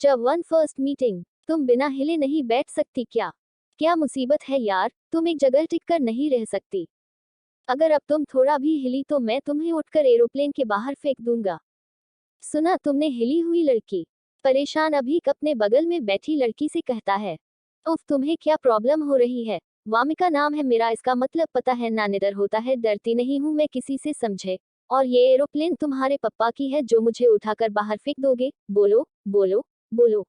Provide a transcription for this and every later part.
Chapter 1 first meeting. तुम बिना हिले नहीं बैठ सकती क्या? क्या मुसीबत है यार, तुम एक जगह टिक कर नहीं रह सकती। अगर अब तुम थोड़ा भी हिली तो मैं तुम्हें उठकर एरोप्लेन के बाहर फेंक दूंगा। सुना तुमने, हिली हुई लड़की। परेशान अभीक अपने बगल में बैठी लड़की से कहता है। उफ, तुम्हें क्या प्रॉब्लम हो रही है? वामिका नाम है मेरा, इसका मतलब पता है ना निडर होता है, डरती नहीं हूँ मैं किसी से, समझे? और ये एरोप्लेन तुम्हारे पप्पा की है जो मुझे उठाकर बाहर फेंक दोगे? बोलो बोलो बोलो।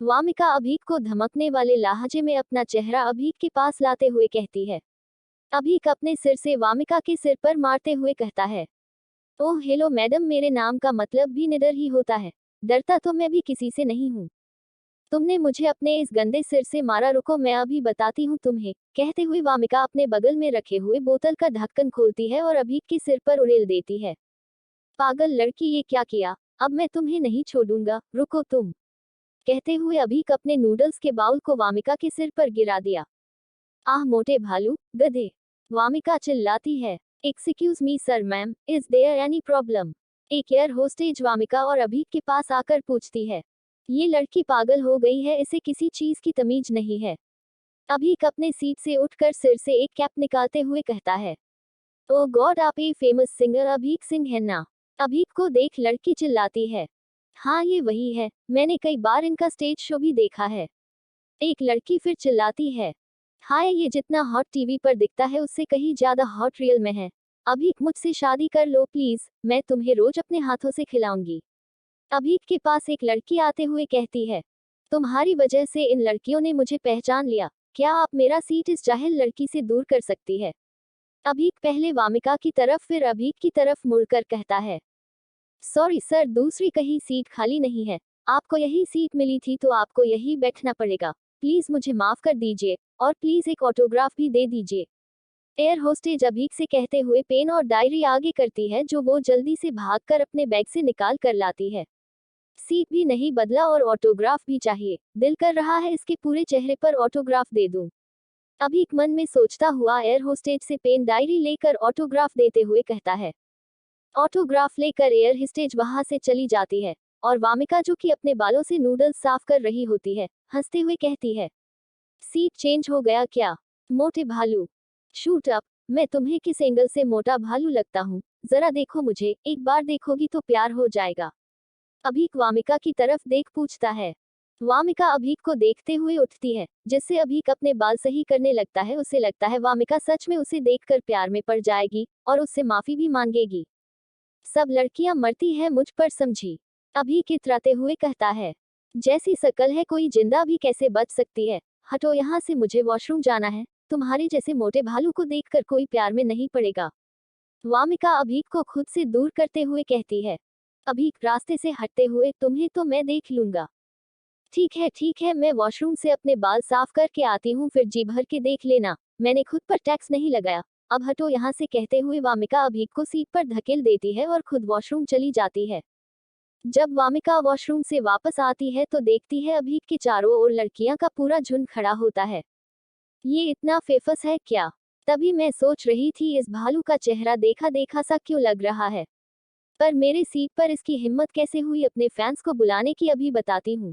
वामिका अभीक को धमकने वाले लहजे में अपना चेहरा अभीक के पास लाते हुए कहती है। अभीक अपने सिर से वामिका के सिर पर मारते हुए कहता है। ओह हेलो मैडम, मेरे नाम का मतलब भी निडर ही होता है। डरता तो मैं भी किसी से नहीं हूँ। तुमने मुझे अपने इस गंदे सिर से मारा, रुको मैं अभी बताती हूँ तुम्हें। कहते हुए वामिका अपने बगल में रखे हुए बोतल का ढक्कन खोलती है और अभीक के सिर पर उड़ेल देती है। पागल लड़की, ये क्या किया? अब मैं तुम्हें नहीं छोड़ूंगा, रुको तुम। कहते हुए अभीक अपने नूडल्स के बाउल को वामिका के सिर पर गिरा दिया। आह मोटे भालू, गधे! वामिका चिल्लाती है। Excuse me sir ma'am, is there any problem? एक एयर होस्टेज वामिका और अभीक के पास आकर पूछती है। ये लड़की पागल हो गई है, इसे किसी चीज की तमीज नहीं है। अभीक अपने सीट से उठकर सिर से एक कैप निकालते हुए कहता है। ओह गॉड, आप ये फेमस सिंगर अभीक सिंह है ना? अभीक को देख लड़की चिल्लाती है। हाँ ये वही है, मैंने कई बार इनका स्टेज शो भी देखा है। एक लड़की फिर चिल्लाती है। हाय, ये जितना हॉट टीवी पर दिखता है उससे कहीं ज्यादा हॉट रियल में है। अभीक मुझसे शादी कर लो प्लीज, मैं तुम्हें रोज अपने हाथों से खिलाऊंगी। अभीक के पास एक लड़की आते हुए कहती है। तुम्हारी वजह से इन लड़कियों ने मुझे पहचान लिया, क्या आप मेरा सीट इस जाहिल लड़की से दूर कर सकती है? अभीक पहले वामिका की तरफ फिर अभीक की तरफ मुड़कर कहता है। सॉरी सर, दूसरी कहीं सीट खाली नहीं है। आपको यही सीट मिली थी तो आपको यही बैठना पड़ेगा। प्लीज मुझे माफ कर दीजिए, और प्लीज एक ऑटोग्राफ भी दे दीजिए। एयर होस्टेज अभीक से कहते हुए पेन और डायरी आगे करती है जो वो जल्दी से भागकर अपने बैग से निकाल कर लाती है। सीट भी नहीं बदला और ऑटोग्राफ भी चाहिए, दिल कर रहा है इसके पूरे चेहरे पर ऑटोग्राफ दे दूं। अभीक मन में सोचता हुआ एयर होस्टेज से पेन डायरी लेकर ऑटोग्राफ देते हुए कहता है। ऑटोग्राफ लेकर एयर होस्टेज वहां से चली जाती है, और वामिका जो कि अपने बालों से नूडल्स साफ कर रही होती है, हंसते हुए कहती है। सीट चेंज हो गया क्या? मोटे भालू! Shoot up! मैं तुम्हें किस एंगल से मोटा भालू लगता हूँ? जरा देखो मुझे, एक बार देखोगी तो प्यार हो जाएगा। अभीक वामिका की तरफ देख पूछता है। वामिका अभीक को देखते हुए उठती है, जिससे अभीक अपने बाल सही करने लगता है। उसे लगता है वामिका सच में उसे देखकर प्यार में पड़ जाएगी और उससे माफी भी मांगेगी। सब लड़कियां मरती हैं मुझ पर, समझी? अभीक इतराते हुए कहता है। जैसी शकल है कोई जिंदा भी कैसे बच सकती है? हटो यहाँ से, मुझे वॉशरूम जाना है। तुम्हारे जैसे मोटे भालू को देखकर कोई प्यार में नहीं पड़ेगा। वामिका अभीक को खुद से दूर करते हुए कहती है। अभीक रास्ते से हटते हुए, तुम्हें तो मैं देख लूंगा। ठीक है, मैं वॉशरूम से अपने बाल साफ करके आती हूँ, फिर जी भर के देख लेना। मैंने खुद पर टैक्स नहीं लगाया। अब हटो यहाँ से, कहते हुए वामिका अभीक को सीट पर धकेल देती है और खुद वॉशरूम चली जाती है। जब वामिका वॉशरूम से वापस आती है तो देखती है अभीक के चारों ओर लड़कियां का पूरा झुंड खड़ा होता है। ये इतना फेमस है क्या? तभी मैं सोच रही थी इस भालू का चेहरा देखा देखा सा क्यों लग रहा है। पर मेरे सीट पर इसकी हिम्मत कैसे हुई अपने फैंस को बुलाने की, अभी बताती हूँ।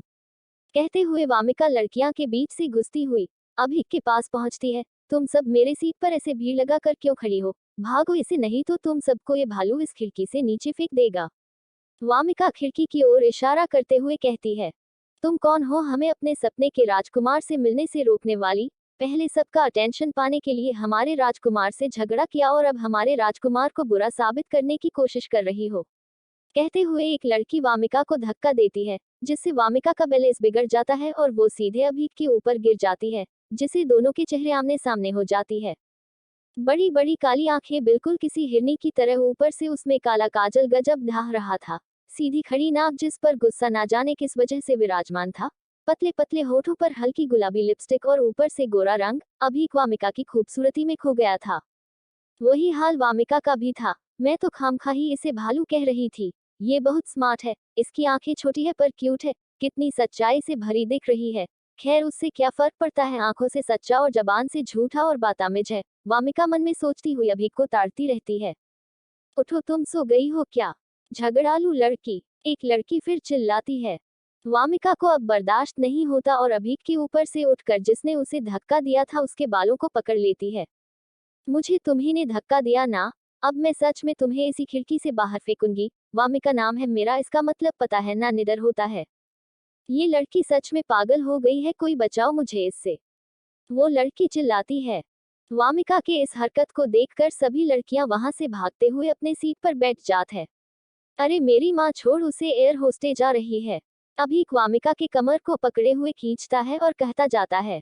कहते हुए वामिका लड़कियां के बीच से घुसती हुई अभीक के पास पहुंचती है। तुम सब मेरे सीट पर ऐसे भीड़ लगा कर क्यों खड़ी हो? भागो इसे, नहीं तो तुम सबको ये भालू इस खिड़की से नीचे फेंक देगा। वामिका खिड़की की ओर इशारा करते हुए कहती है। तुम कौन हो हमें अपने सपने के राजकुमार से मिलने से रोकने वाली? पहले सबका अटेंशन पाने के लिए हमारे राजकुमार से झगड़ा किया और अब हमारे राजकुमार को बुरा साबित करने की कोशिश कर रही हो। कहते हुए एक लड़की वामिका को धक्का देती है, जिससे वामिका का बैलेंस बिगड़ जाता है और वो सीधे अभीक के ऊपर गिर जाती है, जिससे दोनों के चेहरे आमने सामने हो जाती है। बड़ी बड़ी काली आंखें, बिल्कुल किसी हिरनी की तरह, ऊपर से उसमें काला काजल गजब ढाह रहा था। सीधी खड़ी नाक जिस पर गुस्सा ना जाने किस वजह से विराजमान था। पतले पतले होठों पर हल्की गुलाबी लिपस्टिक और ऊपर से गोरा रंग। अभीक वामिका की खूबसूरती में खो गया था। वही हाल वामिका का भी था। मैं तो खामखा ही इसे भालू कह रही थी। ये बहुत स्मार्ट है, इसकी आंखें छोटी है पर क्यूट है, कितनी सच्चाई से भरी दिख रही है। खैर उससे क्या फर्क पड़ता है, आंखों से सच्चा और जबान से झूठा और बातामिज है। वामिका मन में सोचती हुई अभीक को ताड़ती रहती है। उठो, तुम सो गई हो क्या? झगड़ालू लड़की! एक लड़की फिर चिल्लाती है। वामिका को अब बर्दाश्त नहीं होता और अभीक के ऊपर से उठकर जिसने उसे धक्का दिया था उसके बालों को पकड़ लेती है। मुझे तुम्ही ने धक्का दिया ना, अब मैं सच में तुम्हें इसी खिड़की से बाहर फेंकूंगी। वामिका नाम है मेरा, इसका मतलब पता है ना निडर होता है। ये लड़की सच में पागल हो गई है, कोई बचाओ मुझे इससे, वो लड़की चिल्लाती है। वामिका के इस हरकत को देखकर सभी लड़कियां वहां से भागते हुए अपने सीट पर बैठ जात है। अरे मेरी माँ छोड़, उसे एयर होस्टेज आ रही है। अभीक वामिका के कमर को पकड़े हुए खींचता है और कहता जाता है,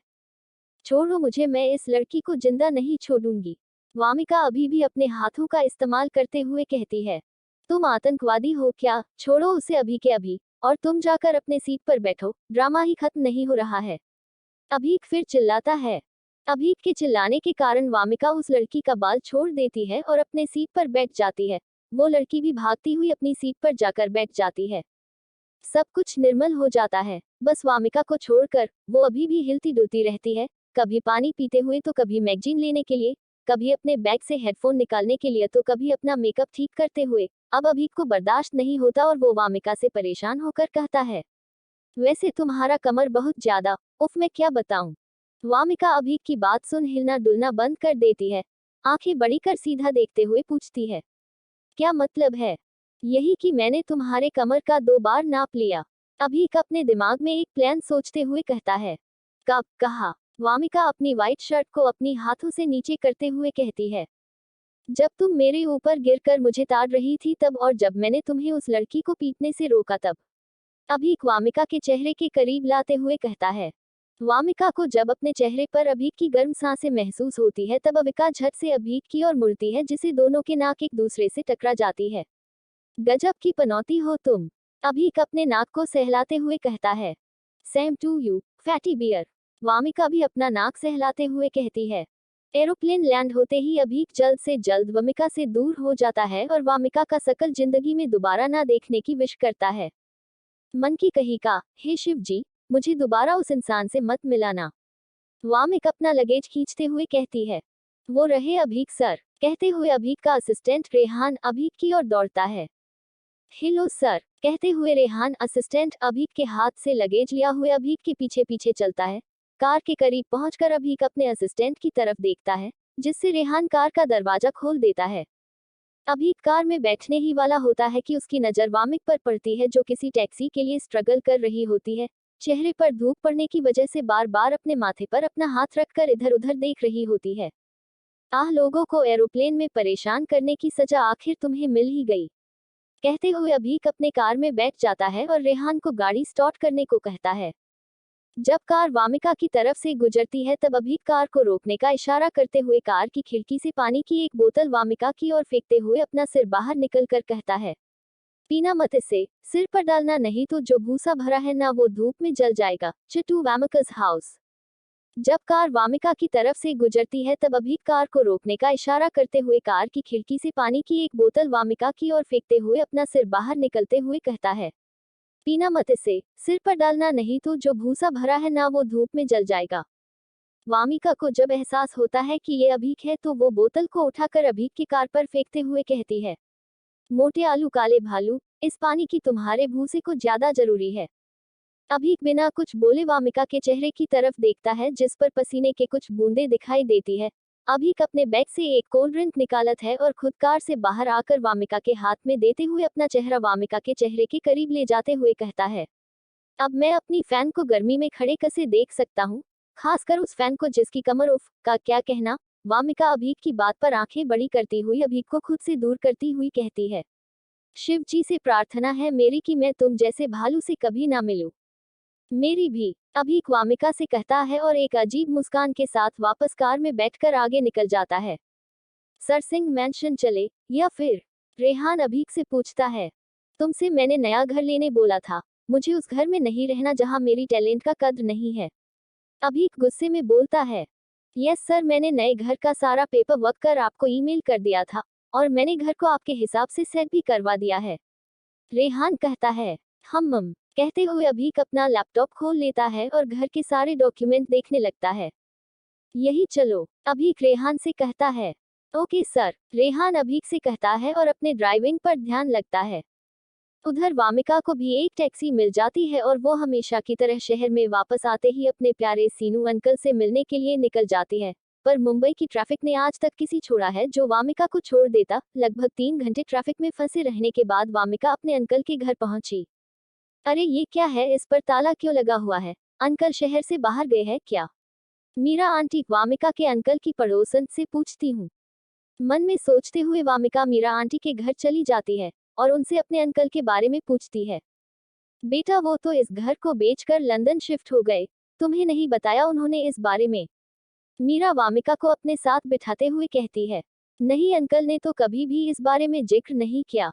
छोड़ो मुझे, मैं इस लड़की को जिंदा नहीं छोड़ूंगी। वामिका अभी भी अपने हाथों का इस्तेमाल करते हुए कहती है, तुम आतंकवादी हो क्या, छोड़ो उसे अभी के अभी, और तुम जाकर अपने सीट पर बैठो, ड्रामा ही खत्म नहीं हो रहा है। अभीक फिर चिल्लाता है। अभीक के चिल्लाने के कारण वामिका उस लड़की का बाल छोड़ देती है और अपने सीट पर बैठ जाती है। वो लड़की भी भागती हुई अपनी सीट पर जाकर बैठ जाती है। सब कुछ निर्मल हो जाता है, बस वामिका को छोड़कर। वो अभी भी हिलती डुलती रहती है, कभी पानी पीते हुए तो कभी मैगजीन लेने के लिए, कभी अपने बैग से हेडफोन निकालने के लिए तो कभी अपना मेकअप ठीक करते हुए। अब अभीक को बर्दाश्त नहीं होता और वो वामिका से परेशान होकर कहता है, वैसे तुम्हारा कमर बहुत ज्यादा, उफ मैं क्या बताऊं। वामिका अभीक की बात सुन हिलना डुलना बंद कर देती है, आंखें बड़ी कर सीधा देखते हुए पूछती है, क्या मतलब है। यही कि मैंने तुम्हारे कमर का 2 बार नाप लिया। अभीक अपने दिमाग में एक प्लान सोचते हुए कहता है। कब कहा। वामिका अपनी व्हाइट शर्ट को अपनी हाथों से नीचे करते हुए कहती है, जब तुम मेरे ऊपर गिरकर मुझे ताड़ रही थी तब, और जब मैंने तुम्हें उस लड़की को पीटने से रोका तब। अभीक वामिका के चेहरे के करीब लाते हुए कहता है। वामिका को जब अपने चेहरे पर अभीक की गर्म सांसें महसूस होती है तब अविका झट से अभीक की ओर मुड़ती है, जिसे दोनों के नाक एक दूसरे से टकरा जाती है। गजब की पनौती हो तुम। अभीक अपने नाक को सहलाते हुए कहता है। Same to you, fatty bear. Vamika भी अपना नाक सहलाते हुए कहती है। एरोप्लेन लैंड होते ही अभीक जल्द से जल्द वामिका से दूर हो जाता है और वामिका का शकल जिंदगी में दोबारा ना देखने की विश करता है। मन की कही का, हे शिव जी, मुझे दोबारा उस इंसान से मत मिलाना। वामिक अपना लगेज खींचते हुए कहती है। वो रहे अभीक सर, कहते हुए अभीक का असिस्टेंट रेहान अभीक की ओर दौड़ता है। हेलो सर, कहते हुए रेहान असिस्टेंट अभीक के हाथ से लगेज लिया हुए अभीक के पीछे पीछे चलता है। कार के करीब पहुंचकर अभीक अपने असिस्टेंट की तरफ देखता है, जिससे रेहान कार का दरवाजा खोल देता है। अभीक कार में बैठने ही वाला होता है कि उसकी नजर वामिक पर पड़ती है, जो किसी टैक्सी के लिए स्ट्रगल कर रही होती है। चेहरे पर धूप पड़ने की वजह से बार बार अपने माथे पर अपना हाथ रखकर इधर उधर देख रही होती है। आह, लोगों को एरोप्लेन में परेशान करने की सजा आखिर तुम्हें मिल ही गई, कहते हुए अभीक अपने कार में बैठ जाता है और रेहान को गाड़ी स्टार्ट करने को कहता है। जब कार वामिका की तरफ से गुजरती है तब अभीक कार को रोकने का इशारा करते हुए कार की खिड़की से पानी की एक बोतल वामिका की ओर फेंकते हुए अपना सिर बाहर निकल कर कहता है, पीना मत इसे, सिर पर डालना नहीं तो जो भूसा भरा है ना वो धूप में जल जाएगा। To Vamika's house. जब कार वामिका की तरफ से गुजरती है तब अभीक कार को रोकने का इशारा करते हुए कार की खिड़की से पानी की एक बोतल वामिका की ओर फेंकते हुए अपना सिर बाहर निकलते हुए कहता है, पीना मत इसे, सिर पर डालना नहीं तो जो भूसा भरा है ना वो धूप में जल जाएगा। वामिका को जब एहसास होता है कि ये अभीक है तो वो बोतल को उठाकर अभीक की कार पर फेंकते हुए कहती है, मोटे आलू काले भालू, इस पानी की तुम्हारे भूसे को ज्यादा जरूरी है। अभीक बिना कुछ बोले वामिका के चेहरे की तरफ देखता है, जिस पर पसीने के कुछ बूंदे दिखाई देती है। अभीक अपने बैग से एक कोल्ड ड्रिंक निकालत है और खुद कार से बाहर आकर वामिका के हाथ में देते हुए अपना चेहरा वामिका के चेहरे के करीब ले जाते हुए कहता है, अब मैं अपनी फैन को गर्मी में खड़े कैसे देख सकता हूँ, खासकर उस फैन को जिसकी कमर, उफ का क्या कहना। वामिका अभीक की बात पर आंखें बड़ी करती हुई अभीक को खुद से दूर करती हुई कहती है, शिव जी से प्रार्थना है मेरी कि मैं तुम जैसे भालू से कभी ना मिलूं। मेरी भी। अभीक वामिका से कहता है और एक अजीब मुस्कान के साथ वापस कार में बैठकर आगे निकल जाता है। सरसिंह मैंशन चले या फिर, रेहान अभीक से पूछता है। तुमसे मैंने नया घर लेने बोला था, मुझे उस घर में नहीं रहना जहां मेरी टैलेंट का कद्र नहीं है। अभीक गुस्से में बोलता है। यस सर, मैंने नए घर का सारा पेपर वर्क कर आपको ईमेल कर दिया था और मैंने घर को आपके हिसाब से सेट भी करवा दिया है। रेहान कहता है। हम कहते हुए अभीक अपना लैपटॉप खोल लेता है और घर के सारे डॉक्यूमेंट देखने लगता है। यही चलो, अभीक रेहान से कहता है। ओके सर, रेहान अभीक से कहता है और अपने ड्राइविंग पर ध्यान लगता है। उधर वामिका को भी एक टैक्सी मिल जाती है और वो हमेशा की तरह शहर में वापस आते ही अपने प्यारे सीनू अंकल से मिलने के लिए निकल जाती है। पर मुंबई की ट्रैफिक ने आज तक किसी छोड़ा है जो वामिका को छोड़ देता। लगभग 3 घंटे ट्रैफिक में फंसे रहने के बाद वामिका अपने अंकल के घर पहुंची। अरे ये क्या है, इस पर ताला क्यों लगा हुआ है? अंकल शहर से बाहर गए हैं क्या? मीरा आंटी वामिका के अंकल की पड़ोसन से पूछती हूँ। मन में सोचते हुए वामिका मीरा आंटी के घर चली जाती है और उनसे अपने अंकल के बारे में पूछती है। बेटा वो तो इस घर को बेचकर लंदन शिफ्ट हो गए, तुम्हें नहीं बताया उन्होंने इस बारे में? मीरा वामिका को अपने साथ बिठाते हुए कहती है। नहीं अंकल ने तो कभी भी इस बारे में जिक्र नहीं किया।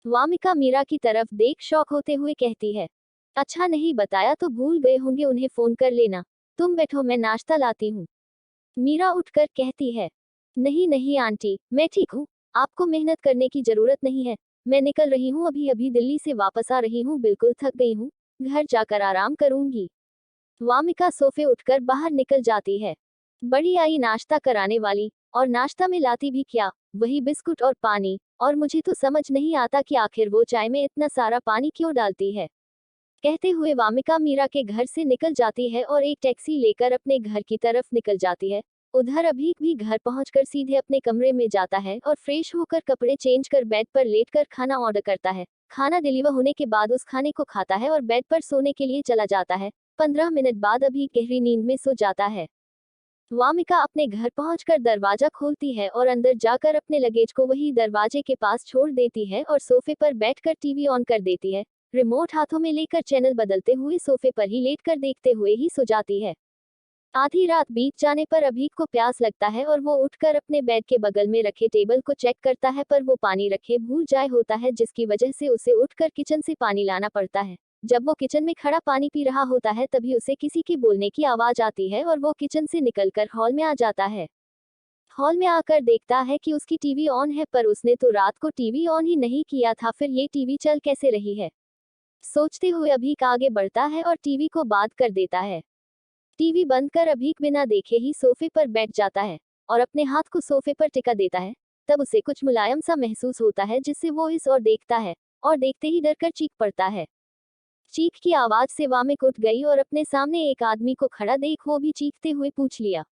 वामिका मीरा की तरफ देख शौक होते हुए कहती है। अच्छा नहीं बताया तो भूल गए होंगे, उन्हें फोन कर लेना। तुम बैठो मैं नाश्ता लाती हूँ। मीरा उठकर कहती है। नहीं नहीं आंटी मैं ठीक हूँ, आपको मेहनत करने की जरूरत नहीं है। मैं निकल रही हूँ, अभी अभी दिल्ली से वापस आ रही हूँ, बिल्कुल थक गई हूँ, घर जाकर आराम करूंगी। वामिका सोफे उठकर बाहर निकल जाती है। बड़ी आई नाश्ता कराने वाली, और नाश्ता में लाती भी क्या, वही बिस्कुट और पानी। और मुझे तो समझ नहीं आता कि आखिर वो चाय में इतना सारा पानी क्यों डालती है। कहते हुए वामिका मीरा के घर से निकल जाती है और एक टैक्सी लेकर अपने घर की तरफ निकल जाती है। उधर अभीक भी घर पहुंचकर सीधे अपने कमरे में जाता है और फ्रेश होकर कपड़े चेंज कर बेड पर लेटकर खाना ऑर्डर करता है। खाना डिलीवर होने के बाद उस खाने को खाता है और बेड पर सोने के लिए चला जाता है। 15 मिनट बाद अभीक गहरी नींद में सो जाता है। वामिका अपने घर पहुंचकर दरवाजा खोलती है और अंदर जाकर अपने लगेज को वही दरवाजे के पास छोड़ देती है और सोफे पर बैठकर टीवी ऑन कर देती है। रिमोट हाथों में लेकर चैनल बदलते हुए सोफे पर ही लेटकर देखते हुए ही सो जाती है। आधी रात बीत जाने पर अभीक को प्यास लगता है और वो उठकर अपने बेड के बगल में रखे टेबल को चेक करता है, पर वो पानी रखे भूल जाए होता है, जिसकी वजह से उसे उठकर किचन से पानी लाना पड़ता है। जब वो किचन में खड़ा पानी पी रहा होता है तभी उसे किसी के बोलने की आवाज आती है और वो किचन से निकलकर हॉल में आ जाता है। हॉल में आकर देखता है कि उसकी टीवी ऑन है, पर उसने तो रात को टीवी ऑन ही नहीं किया था, फिर ये टीवी चल कैसे रही है? सोचते हुए अभीक आगे बढ़ता है और टीवी को बंद कर देता है। टीवी बंद कर अभीक बिना देखे ही सोफे पर बैठ जाता है और अपने हाथ को सोफे पर टिका देता है। तब उसे कुछ मुलायम सा महसूस होता है, जिससे वो इस और देखता है और देखते ही डर कर चीख पड़ता है। चीख की आवाज से वामिक उठ गई और अपने सामने एक आदमी को खड़ा देख वो भी चीखते हुए पूछ लिया।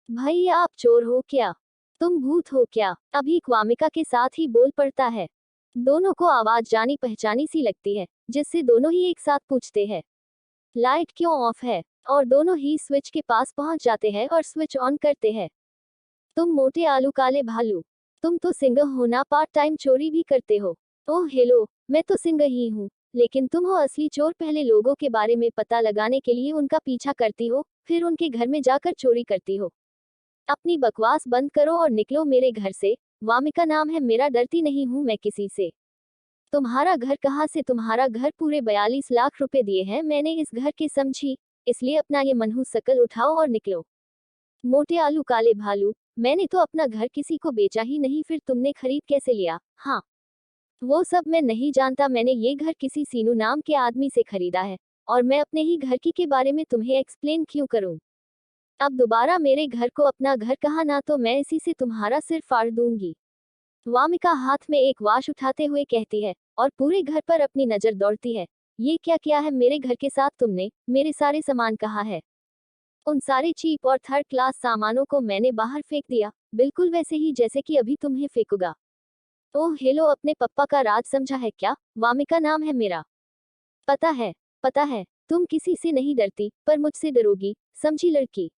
भाई आप चोर हो क्या? तुम भूत हो क्या? अभीक वामिका के साथ ही बोल पड़ता है। दोनों को आवाज जानी पहचानी सी लगती है, जिससे दोनों ही एक साथ पूछते हैं, लाइट क्यों ऑफ है? और दोनों ही स्विच के पास पहुंच जाते हैं और स्विच ऑन करते हैं। तुम मोटे आलू काले भालू, तुम तो सिंह हो ना, पार्ट टाइम चोरी भी करते हो? ओह हेलो, मैं तो सिंह ही हूँ, लेकिन तुम हो असली चोर। पहले लोगों के बारे में पता लगाने के लिए उनका पीछा करती हो, फिर उनके घर में जाकर चोरी करती हो। अपनी बकवास बंद करो और निकलो मेरे घर से। वामिका नाम है मेरा, डरती नहीं हूँ मैं किसी से। तुम्हारा घर कहाँ से? तुम्हारा घर पूरे 42 लाख रुपए दिए हैं मैंने इस घर के, समझी? इसलिए अपना ये मनहूस शकल उठाओ और निकलो। मोटे आलू काले भालू, मैंने तो अपना घर किसी को बेचा ही नहीं, फिर तुमने खरीद कैसे लिया? हाँ, वो सब मैं नहीं जानता, मैंने ये घर किसी सीनू नाम के आदमी से खरीदा है, और मैं अपने ही घर की के बारे में तुम्हें एक्सप्लेन क्यों करूं? अब दोबारा मेरे घर को अपना घर कहा ना तो मैं इसी से तुम्हारा सिर फाड़ दूंगी। वामिका हाथ में एक वाश उठाते हुए कहती है और पूरे घर पर अपनी नजर दौड़ती है। ये क्या किया है मेरे घर के साथ तुमने? मेरे सारे सामान कहाँ है? उन सारे चीप और थर्ड क्लास सामानों को मैंने बाहर फेंक दिया, बिल्कुल वैसे ही जैसे कि अभी तुम्हें फेंकूंगा। ओह हेलो, अपने पप्पा का राज समझा है क्या? वामिका नाम है मेरा। पता है, पता है, तुम किसी से नहीं डरती, पर मुझसे डरोगी, समझी लड़की?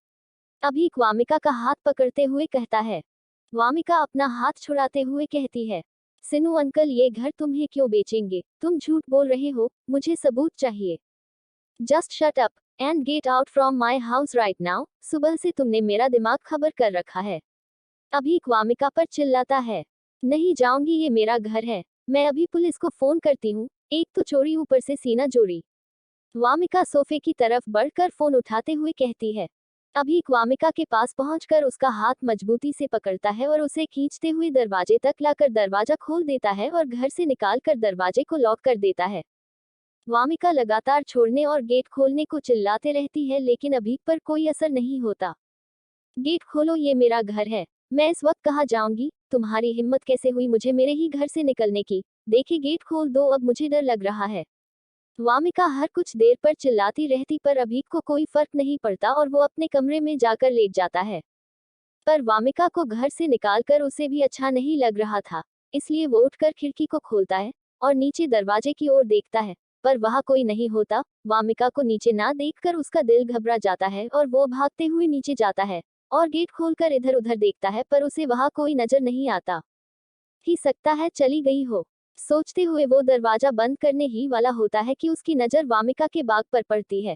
अभी वामिका का हाथ पकड़ते हुए कहता है। वामिका अपना हाथ छुड़ाते हुए कहती है, सिनू अंकल ये घर तुम्हें क्यों बेचेंगे? तुम झूठ बोल रहे हो, मुझे सबूत चाहिए। Just shut up and get out from my house right now. सुबह से तुमने मेरा दिमाग खबर कर रखा है। अभी वामिका पर चिल्लाता है। नहीं जाऊंगी, ये मेरा घर है, मैं अभी पुलिस को फोन करती हूँ। एक तो चोरी, ऊपर से सीना चोरी। वामिका सोफे की तरफ बढ़कर फोन उठाते हुए कहती है। अभी वामिका के पास पहुंचकर उसका हाथ मजबूती से पकड़ता है और उसे खींचते हुए दरवाजे तक लाकर दरवाजा खोल देता है और घर से निकालकर दरवाजे को लॉक कर देता है। वामिका लगातार छोड़ने और गेट खोलने को चिल्लाते रहती है, लेकिन अभी पर कोई असर नहीं होता। गेट खोलो, ये मेरा घर है, मैं इस वक्त कहाँ जाऊंगी? तुम्हारी हिम्मत कैसे हुई मुझे मेरे ही घर से निकलने की? देखे गेट खोल दो, अब मुझे डर लग रहा है। वामिका हर कुछ देर पर चिल्लाती रहती पर अभीक को कोई फर्क नहीं पड़ता और वो अपने कमरे में जाकर लेट जाता है। पर वामिका को घर से निकालकर उसे भी अच्छा नहीं लग रहा था, इसलिए वो उठकर खिड़की को खोलता है और नीचे दरवाजे की ओर देखता है, पर वहां कोई नहीं होता। वामिका को नीचे ना देखकर उसका दिल घबरा जाता है और वो भागते हुए नीचे जाता है और गेट खोलकर इधर उधर देखता है, पर उसे वहां कोई नजर नहीं आता। ही सकता है चली गई हो, सोचते हुए वो दरवाजा बंद करने ही वाला होता है कि उसकी नजर वामिका के बैग पर पड़ती है।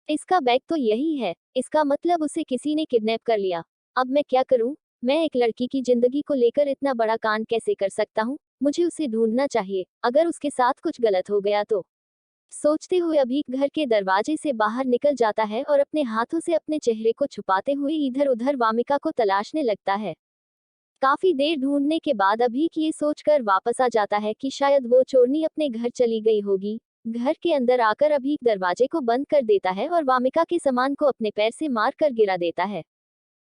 इसका बैग तो यही है, इसका मतलब उसे किसी ने किडनैप कर लिया। अब मैं क्या करूं? मैं एक लड़की की जिंदगी को लेकर इतना बड़ा कांड कैसे कर सकता हूं? मुझे उसे ढूंढना चाहिए, अगर उसके साथ कुछ गलत हो गया तो। सोचते हुए अभीक घर के दरवाजे से बाहर निकल जाता है और अपने हाथों से अपने चेहरे को छुपाते हुए इधर उधर वामिका को तलाशने लगता है। काफी देर ढूंढने के बाद अभीक ये सोचकर वापस आ जाता है कि शायद वो चोरनी अपने घर चली गई होगी। घर के अंदर आकर अभीक दरवाजे को बंद कर देता है और वामिका के सामान को अपने पैर से मार कर गिरा देता है।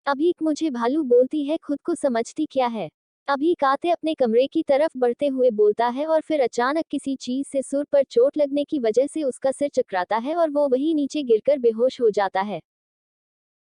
अभीक मुझे भालू बोलती है, खुद को समझती क्या है? अभीक आते अपने कमरे की तरफ बढ़ते हुए बोलता है और फिर अचानक किसी चीज से सुर पर चोट लगने की वजह से उसका सिर चकराता है और वो वहीं नीचे गिरकर बेहोश हो जाता है।